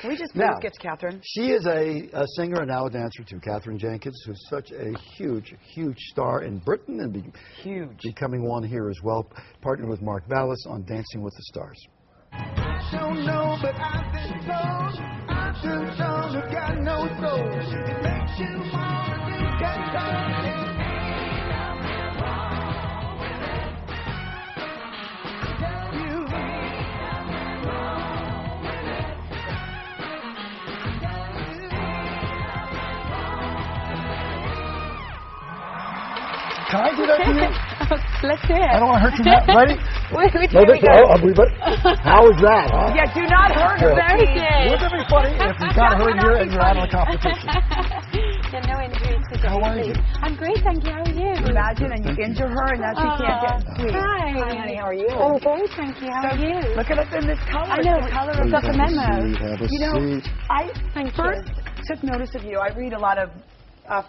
Can we just please get to Katherine? She is a singer and now a dancer too, Katherine Jenkins, who's such a huge, huge star in Britain and becoming one here as well, partnered with Mark Vallis on Dancing with the Stars. Don't know, but I've been told you got no soul. It makes you want to get down. Can I do that to you? Let's do it. I don't want to hurt you now. Ready? Wait, how is that, huh? Yeah, do not hurt her. Very good. Wouldn't it be funny if you got hurt here and you're out of the competition? Yeah, no injuries today. How are you? I'm great, thank you. How are you? Imagine, and you injure her, and now she can't get sweet. Hi. Hi, honey, how are you? Oh, great, thank you. How are you? Look at us in this color. I know. The color We've got the memo. You know, I first took notice of you. I read a lot of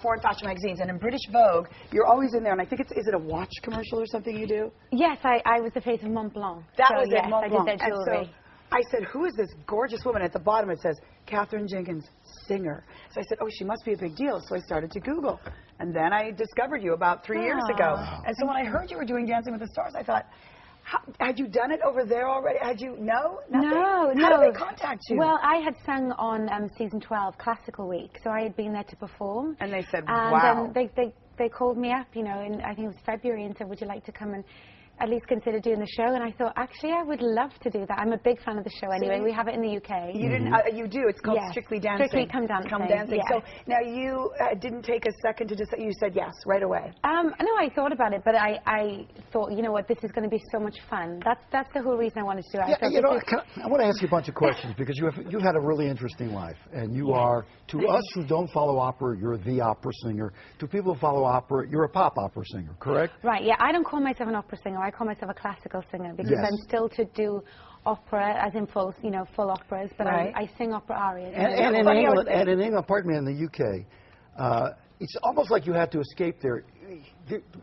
foreign fashion magazines, and in British Vogue, you're always in there, and I think is it a watch commercial or something you do? Yes, I was the face of Mont Blanc. That was it, Mont Blanc. I did their jewelry. And so I said, who is this gorgeous woman? At the bottom it says, Katherine Jenkins, singer. So I said, oh, she must be a big deal. So I started to Google. And then I discovered you about 3 years ago. And so when I heard you were doing Dancing with the Stars, I thought, had you done it over there already? Had you, no? Nothing? No. How did they contact you? Well, I had sung on season 12, Classical Week, so I had been there to perform. And they said, wow. And they called me up, you know, in I think it was February, and said, would you like to come and at least consider doing the show? And I thought, actually, I would love to do that. I'm a big fan of the show anyway. We have it in the UK. You didn't, you do. It's called Strictly Dancing. Strictly Come Dancing. Come Dancing. Yeah. So now you didn't take a second to just, you said yes right away. No, I thought about it, but I thought, you know what, this is going to be so much fun. That's the whole reason I wanted to do it. Yeah, you know, I want to ask you a bunch of questions because you've had a really interesting life, and you are, to us who don't follow opera, you're the opera singer. To people who follow opera, you're a pop opera singer, correct? Right, yeah. I don't call myself an opera singer. I call myself a classical singer because I'm still to do opera, as in full, you know, full operas, but I sing opera arias. And in England, pardon me, in the UK, it's almost like you had to escape there.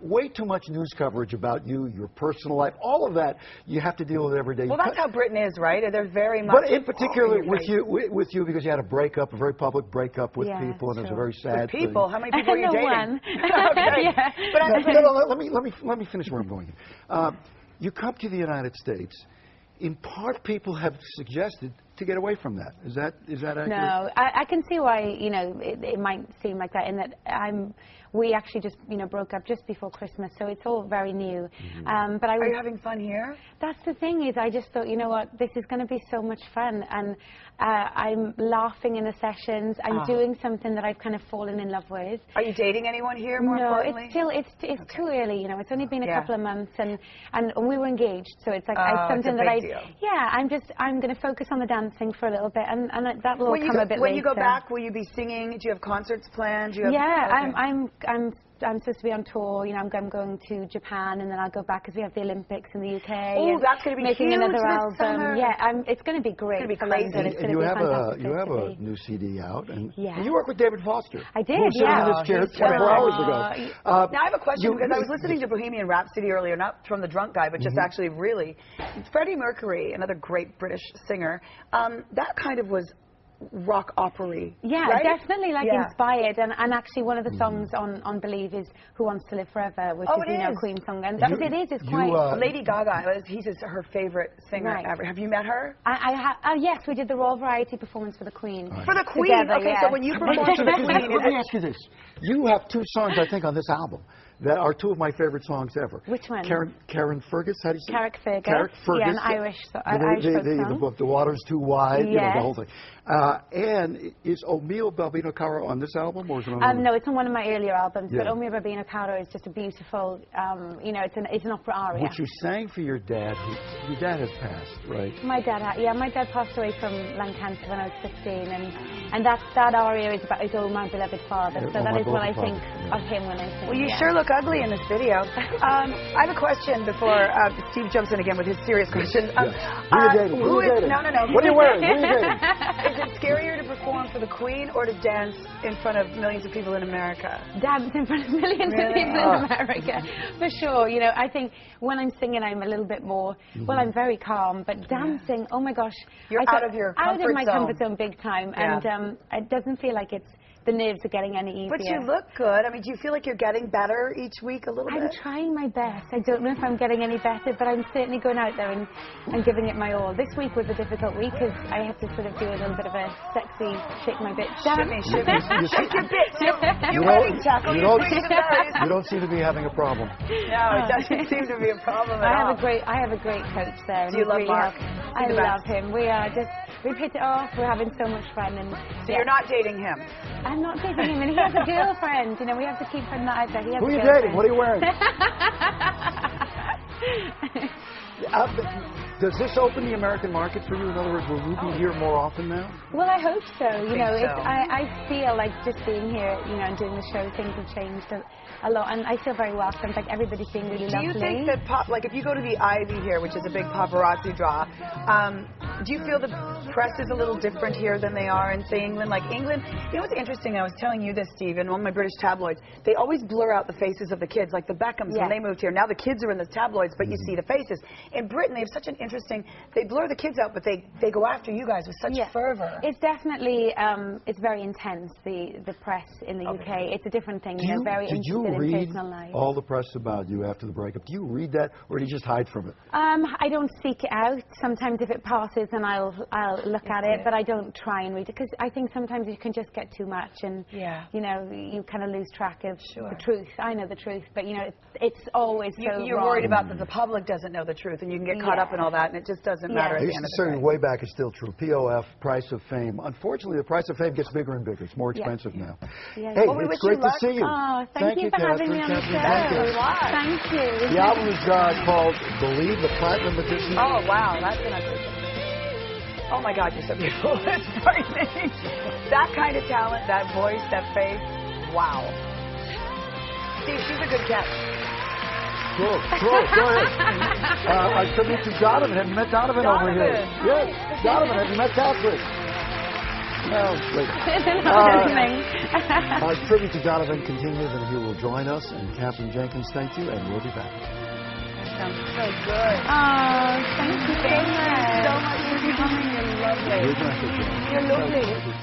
Way too much news coverage about you, your personal life, all of that you have to deal with every day. Well, that's how Britain is, right? They're very much. But in particular with you, because you had a breakup, a very public breakup with people, and it was a very sad thing. How many people are you dating? One. Okay. But let me finish where I'm going here. You come to the United States. In part, people have suggested to get away from that. Is that accurate? No, I can see why, you know, it might seem like that, in that we actually just, you know, broke up just before Christmas, so it's all very new. But are you having fun here? That's the thing, is I just thought, you know what, this is going to be so much fun, and I'm laughing in the sessions. I'm doing something that I've kind of fallen in love with. Are you dating anyone here? More importantly? It's too early. You know, it's only been a couple of months, and we were engaged, so it's like something that I'm going to focus on the dancing for a little bit, and that will come a bit later. When you go back, will you be singing? Do you have concerts planned? Do you have, I'm supposed to be on tour. You know, I'm going to Japan, and then I'll go back because we have the Olympics in the UK. Oh, that's going to be making huge another this summer. Yeah, it's going to be great. It's going to be crazy. You have a new CD out, and you work with David Foster. I did. Who was sitting in this chair 24 hours ago. Now I have a question because I was listening to Bohemian Rhapsody earlier, not from the drunk guy, but just actually really. Freddie Mercury, another great British singer, that kind of was rock opera-y. Yeah, right? Definitely inspired, and actually one of the songs on Believe is Who Wants to Live Forever, which is, you know, Queen's song, and it's quite... Lady Gaga, he's her favorite singer ever. Have you met her? Yes, we did the Royal Variety performance for the Queen. For the Queen? Together, okay, so when you performed for the Queen... Let me ask you this. You have two songs, I think, on this album that are two of my favorite songs ever. Which one? Karen Fergus, how do you say it? Carrick Fergus. Yeah, an Irish song. The Water's Too Wide, you know, the whole thing. And is O'Meal Balbino Caro on this album, or is it on no, it's on one of my earlier albums, but O'Meal Balbino Caro is just a beautiful, you know, it's an opera aria. Which you sang for your dad. Your dad has passed, right? My dad, my dad passed away from lung cancer when I was 15, and that aria is about, oh, my beloved father, so that is what I think of him when I sing. Well, you sure look ugly in this video. I have a question before Steve jumps in again with his serious question. Who are you dating? No. What are you wearing? Who are you dating? Is it scarier to perform for for the Queen or to dance in front of millions of people in America? Dance in front of millions of people in America, for sure. You know, I think when I'm singing, I'm a little bit more, well, I'm very calm, but dancing, oh my gosh. You're out of your comfort zone. Out of my comfort zone big time, and it doesn't feel like the nerves are getting any easier. But you look good. I mean, do you feel like you're getting better each week a little bit? I'm trying my best. I don't know if I'm getting any better, but I'm certainly going out there and giving it my all. This week was a difficult week because I had to sort of do a little bit of a sexy shake my bitch dance. Shimmy. Shake your bitch. You're wedding tackle. You don't seem to be having a problem. No, it doesn't seem to be a problem at all. I have a great coach there. Do you love Mark? I love him. We've hit it off. We're having so much fun. And so you're not dating him? I'm not dating him, and he has a girlfriend. You know, we have to keep putting that out there. He has Who are you dating? What are you wearing? Does this open the American market for you? In other words, will you be here more often now? Well, I hope so. You know, I feel like just being here, you know, and doing the show, things have changed a lot, and I feel very welcomed. Like everybody's being really lovely. Do you think that like if you go to the Ivy here, which is a big paparazzi draw, do you feel the press is a little different here than they are in, say, England? Like England, you know what's interesting? I was telling you this, Steve, in one of my British tabloids, they always blur out the faces of the kids, like the Beckhams when they moved here. Now the kids are in the tabloids, but you see the faces. In Britain, they have such an interesting, they blur the kids out, but they go after you guys with such fervor. It's definitely, it's very intense, the press in the UK. It's a different thing. They're very interested in personal life. All the press about you after the breakup? Do you read that, or do you just hide from it? I don't seek it out. Sometimes if it passes, then I'll look at it, but I don't try and read it, because I think sometimes you can just get too much, and you know, you kind of lose track of the truth. I know the truth, but you know, it's always you're wrong. worried about that the public doesn't know the truth, and you can get caught up in all that, and it just doesn't matter at the end of the day. Way back is still true. POF, price of fame. Unfortunately, the price of fame gets bigger and bigger. It's more expensive now. Yeah. Hey, it's great to see you. Oh, thank you for having me on the show. Thank you. The album is called Believe, the Platinum Edition. Oh, wow. That's an understatement. Oh, my God, you're so beautiful. That's frightening. That kind of talent, that voice, that face. Wow. Steve, she's a good catch. Cool. Go ahead. I tribute to Donovan. Have you met Donovan over here? Yes. Donovan, have you met Katherine? No, wait. Tribute to Donovan continues, and he will join us. And Katherine Jenkins, thank you, and we'll be back. That sounds so good. Oh, thank you so much. Thank you so much for coming. You're lovely. You're lovely.